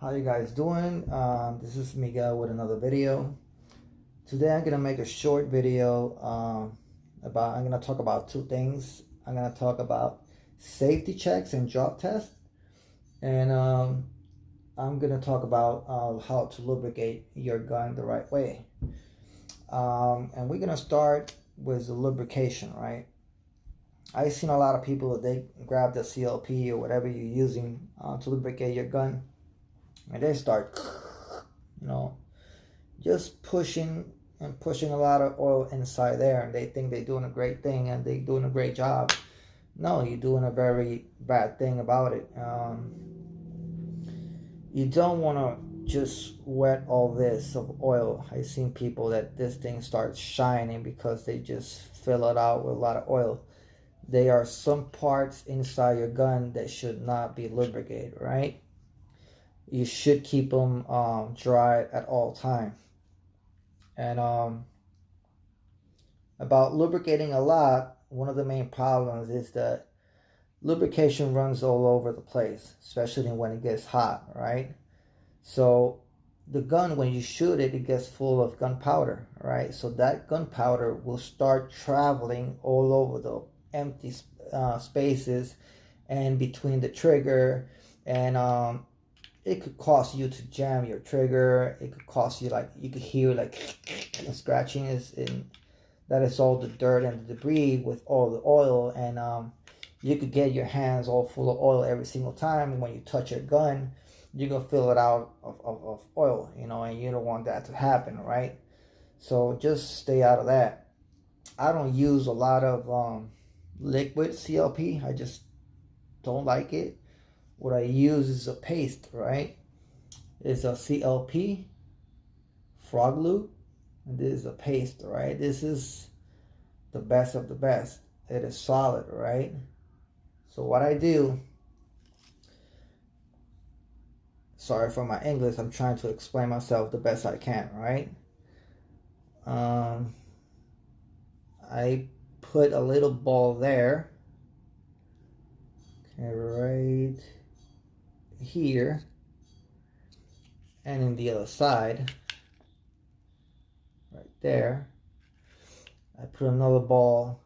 How you guys doing? This is Miguel with another video. Today I'm gonna make a short video I'm gonna talk about two things. I'm gonna talk about safety checks and drop tests, and I'm gonna talk about how to lubricate your gun the right way. And we're gonna start with the lubrication, right? I've seen a lot of people that they grab the CLP or whatever you're using to lubricate your gun, and they start, just pushing and pushing a lot of oil inside there, and they think they're doing a great thing and they're doing a great job. No, you're doing a very bad thing about it. You don't want to just wet all this of oil. I've seen people that this thing starts shining because they just fill it out with a lot of oil. There are some parts inside your gun that should not be lubricated, right? You should keep them dry at all time. And about lubricating a lot, one of the main problems is that lubrication runs all over the place, especially when it gets hot, right? So the gun, when you shoot it, it gets full of gunpowder, right? So that gunpowder will start traveling all over the empty spaces and between the trigger, and it could cause you to jam your trigger. It could cause you, like, you could hear like scratching that is all the dirt and the debris with all the oil, and you could get your hands all full of oil every single time. When you touch your gun, you're gonna fill it out of oil, and you don't want that to happen, right? So just stay out of that. I don't use a lot of liquid CLP. I just don't like it. What I use is a paste, right? It's a CLP, frog lube, and this is a paste, right? This is the best of the best. It is solid, right? So what I do, sorry for my English, I'm trying to explain myself the best I can, right? I put a little ball there, okay, right here, and in the other side right there I put another ball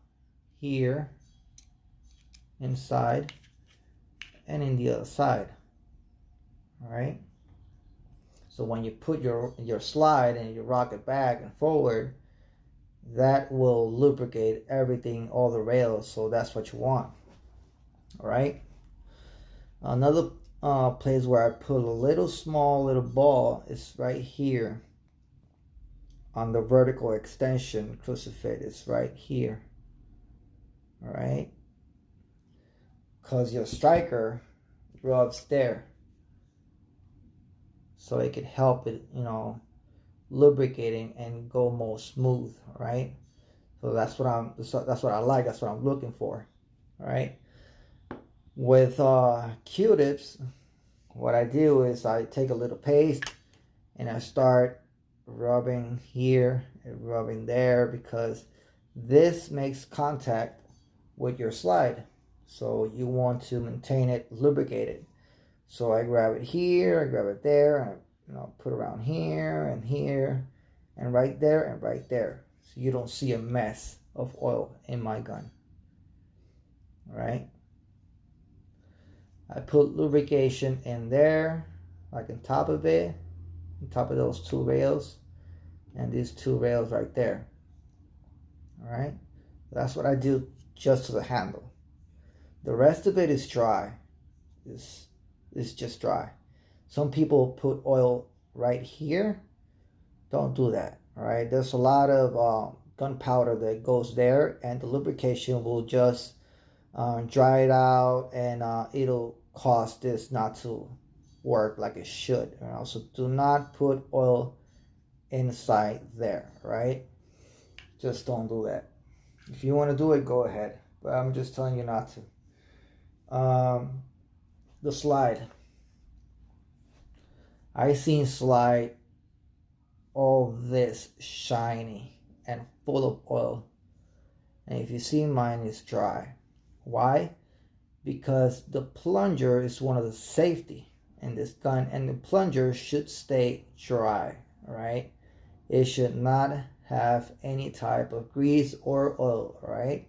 here inside and in the other side. All right, so when you put your slide and you rock it back and forward, that will lubricate everything, all the rails, so that's what you want. All right, another place where I put a small little ball is right here on the vertical extension crucifix. It's right here. All right, because your striker rubs there, so it can help it, lubricating and go more smooth, right? So that's what I like. That's what I'm looking for. All right. With Q-tips, what I do is I take a little paste and I start rubbing here and rubbing there, because this makes contact with your slide, so you want to maintain it lubricated. So I grab it here, I grab it there, and put around here and right there and right there, so you don't see a mess of oil in my gun. All right, I put lubrication in there, like on top of it, on top of those two rails and these two rails right there. All right, that's what I do just to the handle. The rest of it is dry. It's just dry. Some people put oil right here. Don't do that. All right, there's a lot of gunpowder that goes there, and the lubrication will just dry it out, and it'll cause this not to work like it should. So do not put oil inside there, right? Just don't do that. If you want to do it, go ahead, but I'm just telling you not to. The slide, I seen slide all this shiny and full of oil, and if you see mine is dry. Why? Because the plunger is one of the safety, and this gun and the plunger should stay dry, all right? It should not have any type of grease or oil, right?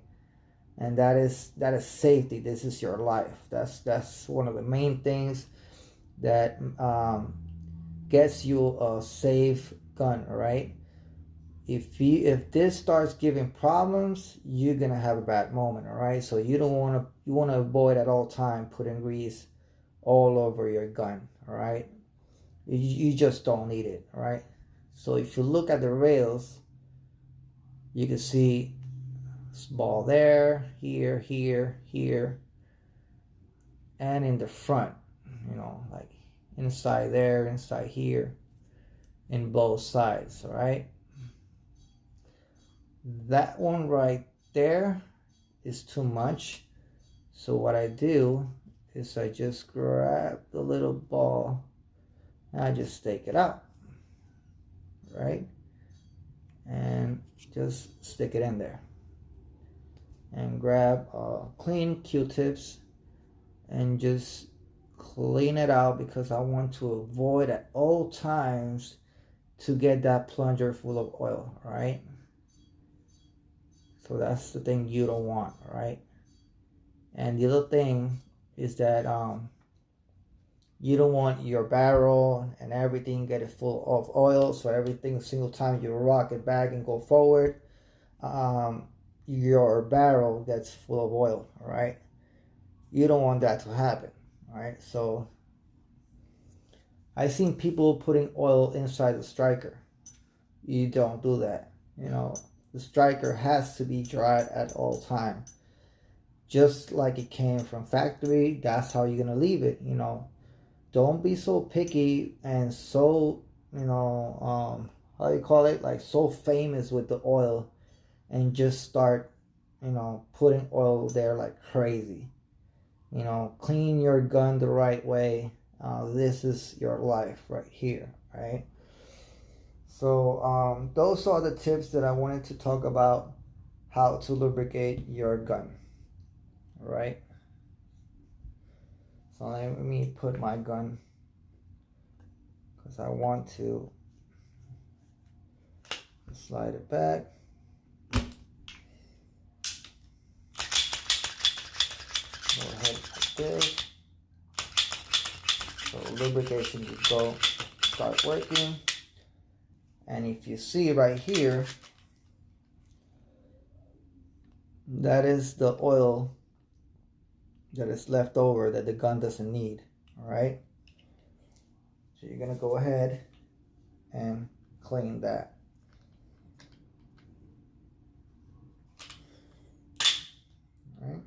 And that is safety. This is your life. That's one of the main things that gets you a safe gun, all right? If this starts giving problems, you're gonna have a bad moment, all right? So you want to avoid at all time putting grease all over your gun, all right? You just don't need it, all right? So if you look at the rails, you can see this ball there, here, here, here, and in the front, you know, like inside there, inside here, in both sides, all right? That one right there is too much. So what I do is I just grab the little ball and I just stake it out, right? And just stick it in there. And grab clean Q-tips and just clean it out, because I want to avoid at all times to get that plunger full of oil, right? So that's the thing you don't want, right? And the other thing is that you don't want your barrel and everything get it full of oil. So every single time you rock it back and go forward, your barrel gets full of oil, all right? You don't want that to happen, all right? So I've seen people putting oil inside the striker. You don't do that, you know. The striker has to be dry at all time, just like it came from factory. That's how you're gonna leave it, you know. Don't be so picky and so, you know, how you call it, like so famous with the oil, and just start, you know, putting oil there like crazy. You know, clean your gun the right way. This is your life right here, right? So those are the tips that I wanted to talk about, how to lubricate your gun, all right? So let me put my gun, because I want to slide it back. Go ahead like this. So lubrication just go start working. And if you see right here, that is the oil that is left over that the gun doesn't need, all right? So you're gonna go ahead and clean that. All right?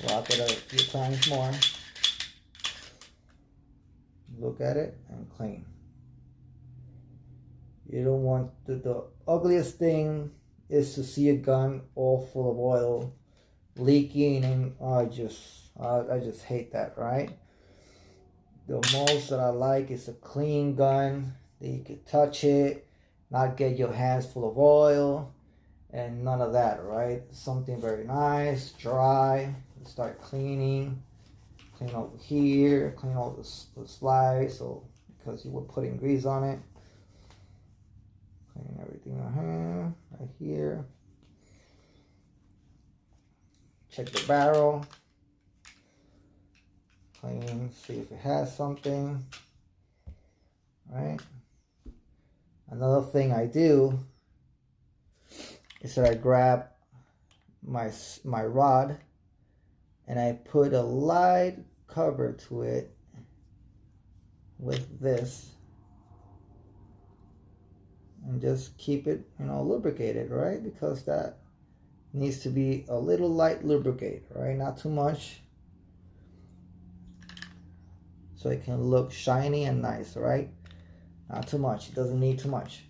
Lock it up a few times more. Look at it and clean. You don't want the ugliest thing is to see a gun all full of oil, leaking, and I just hate that, right? The most that I like is a clean gun that you can touch it, not get your hands full of oil, and none of that, right? Something very nice, dry. Start cleaning. Clean over here, clean all the slides, so because you were putting grease on it. Clean everything right here. Check the barrel. Clean, see if it has something. Right. Another thing I do is that I grab my rod and I put a light cover to it with this, and just keep it, you know, lubricated, right? Because that needs to be a little light lubricate, right? Not too much, so it can look shiny and nice, right? Not too much. It doesn't need too much,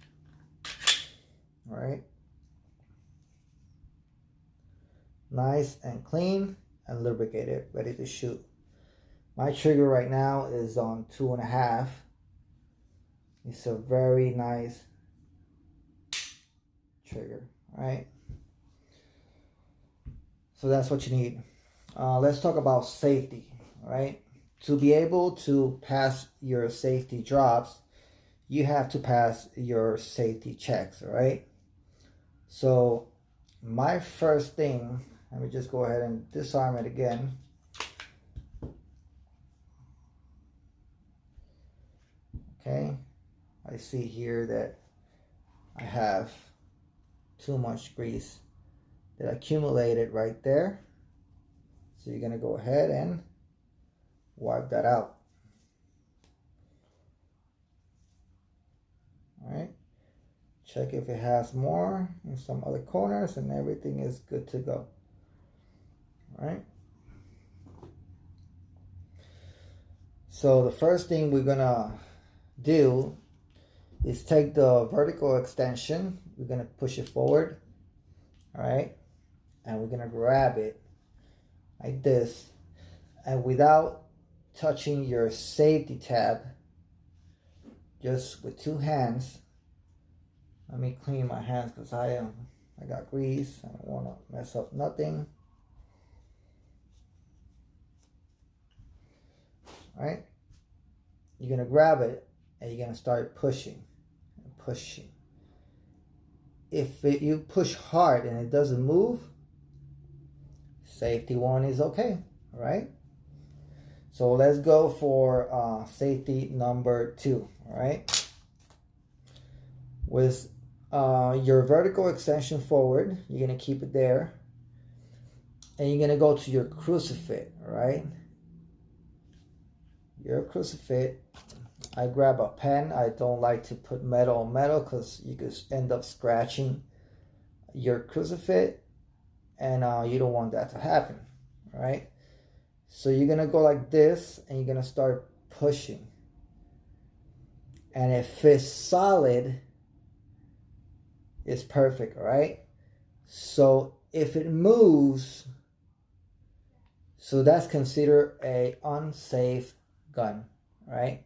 right? Nice and clean and lubricated, ready to shoot. My trigger right now is on 2.5. It's a very nice trigger, right? So that's what you need. Let's talk about safety, right? to be able to pass your safety drops, you have to pass your safety checks, all right? So my first thing, let me just go ahead and disarm it again. Okay, I see here that I have too much grease that accumulated right there. So you're gonna go ahead and wipe that out. All right, check if it has more in some other corners, and everything is good to go. All right. So the first thing we're gonna do is take the vertical extension. We're gonna push it forward. All right, and we're gonna grab it like this, and without touching your safety tab, just with two hands. Let me clean my hands because I got grease. I don't want to mess up nothing. All right, you're gonna grab it and you're gonna start pushing and pushing. If you push hard and it doesn't move, safety 1 is okay. All right, so let's go for safety number 2. All right, with your vertical extension forward, you're gonna keep it there, and you're gonna go to your crucifix. All right, your crucifix. I grab a pen. I don't like to put metal on metal because you could end up scratching your crucifix, and you don't want that to happen. All right, so you're gonna go like this, and you're gonna start pushing, and if it's solid, it's perfect. All right, so if it moves, so that's considered a unsafe gun. All right,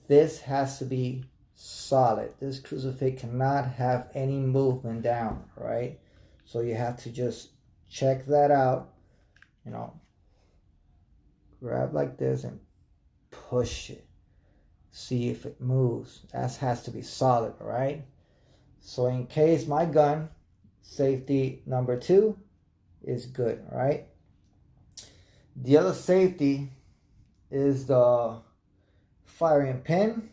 this has to be solid. This crucifix cannot have any movement down. All right, so you have to just check that out. You know, grab like this and push it. See if it moves. That has to be solid. All right, so in case my gun, safety number 2 is good. All right, the other safety is the firing pin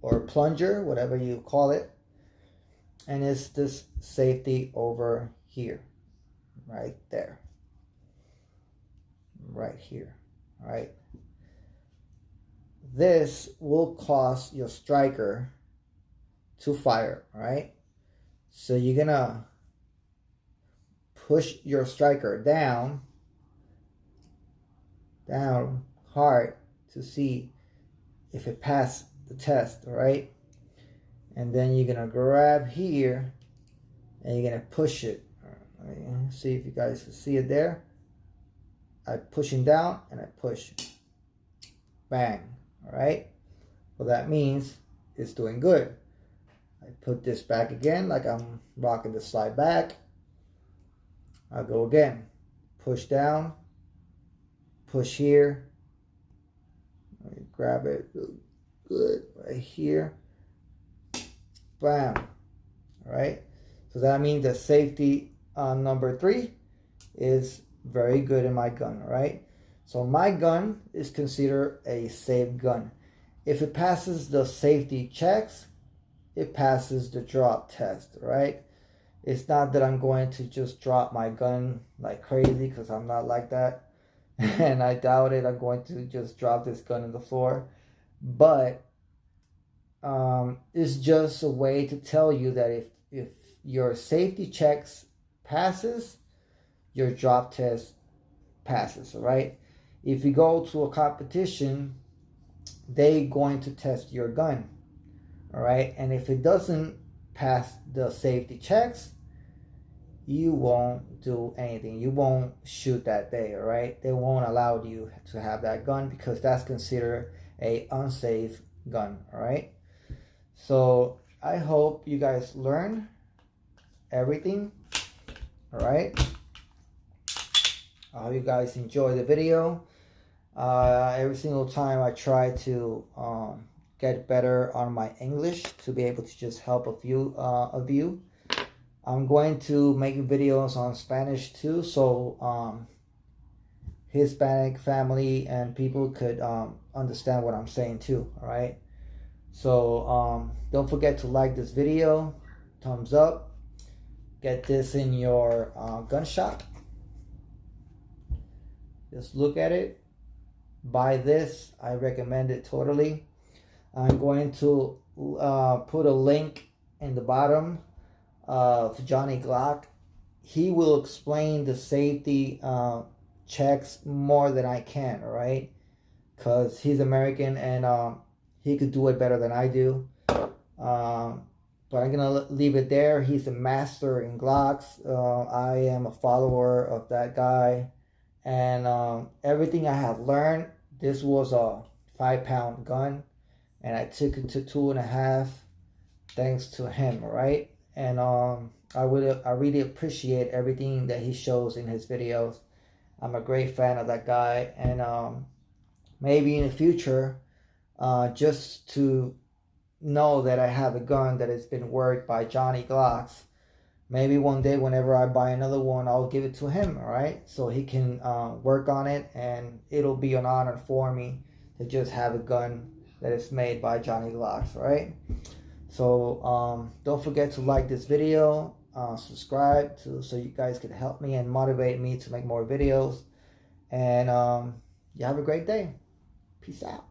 or plunger, whatever you call it, and it's this safety over here, right there, right here. All right, this will cause your striker to fire. All right, so you're gonna push your striker down hard to see if it passed the test. All right, and then you're gonna grab here and you're gonna push it. Let me see if you guys can see it there. I pushing down and I push, bang. All right, well, that means it's doing good. I put this back again like I'm rocking the slide back. I'll go again, push down, push here. Let me grab it good right here, bam. All right, so that means that safety number 3 is very good in my gun. All right, so my gun is considered a safe gun. If it passes the safety checks, it passes the drop test. All right, it's not that I'm going to just drop my gun like crazy, because I'm not like that. And I doubt it. I'm going to just drop this gun on the floor. But it's just a way to tell you that if your safety checks passes, your drop test passes. All right, if you go to a competition, they going to test your gun. All right, and if it doesn't pass the safety checks, you won't do anything. You won't shoot that day. All right, they won't allow you to have that gun because that's considered a unsafe gun. All right, so I hope you guys learn everything. All right, I hope you guys enjoy the video. Every single time I try to get better on my English to be able to just help a few of you. I'm going to make videos on Spanish too, so Hispanic family and people could understand what I'm saying too. All right. So don't forget to like this video, thumbs up, get this in your gun shop. Just look at it, buy this. I recommend it totally. I'm going to put a link in the bottom of Jhony Glock. He will explain the safety checks more than I can, all right? Because he's American and he could do it better than I do. But I'm going to leave it there. He's a master in Glocks. I am a follower of that guy. And everything I have learned, this was a 5-pound gun. And I took it to 2.5 thanks to him, all right? And I really appreciate everything that he shows in his videos. I'm a great fan of that guy. And maybe in the future, just to know that I have a gun that has been worked by Jhony Glocks, maybe one day whenever I buy another one, I'll give it to him, all right? So he can work on it, and it'll be an honor for me to just have a gun that is made by Jhony Glocks, right? So don't forget to like this video, subscribe so you guys can help me and motivate me to make more videos. And you have a great day. Peace out.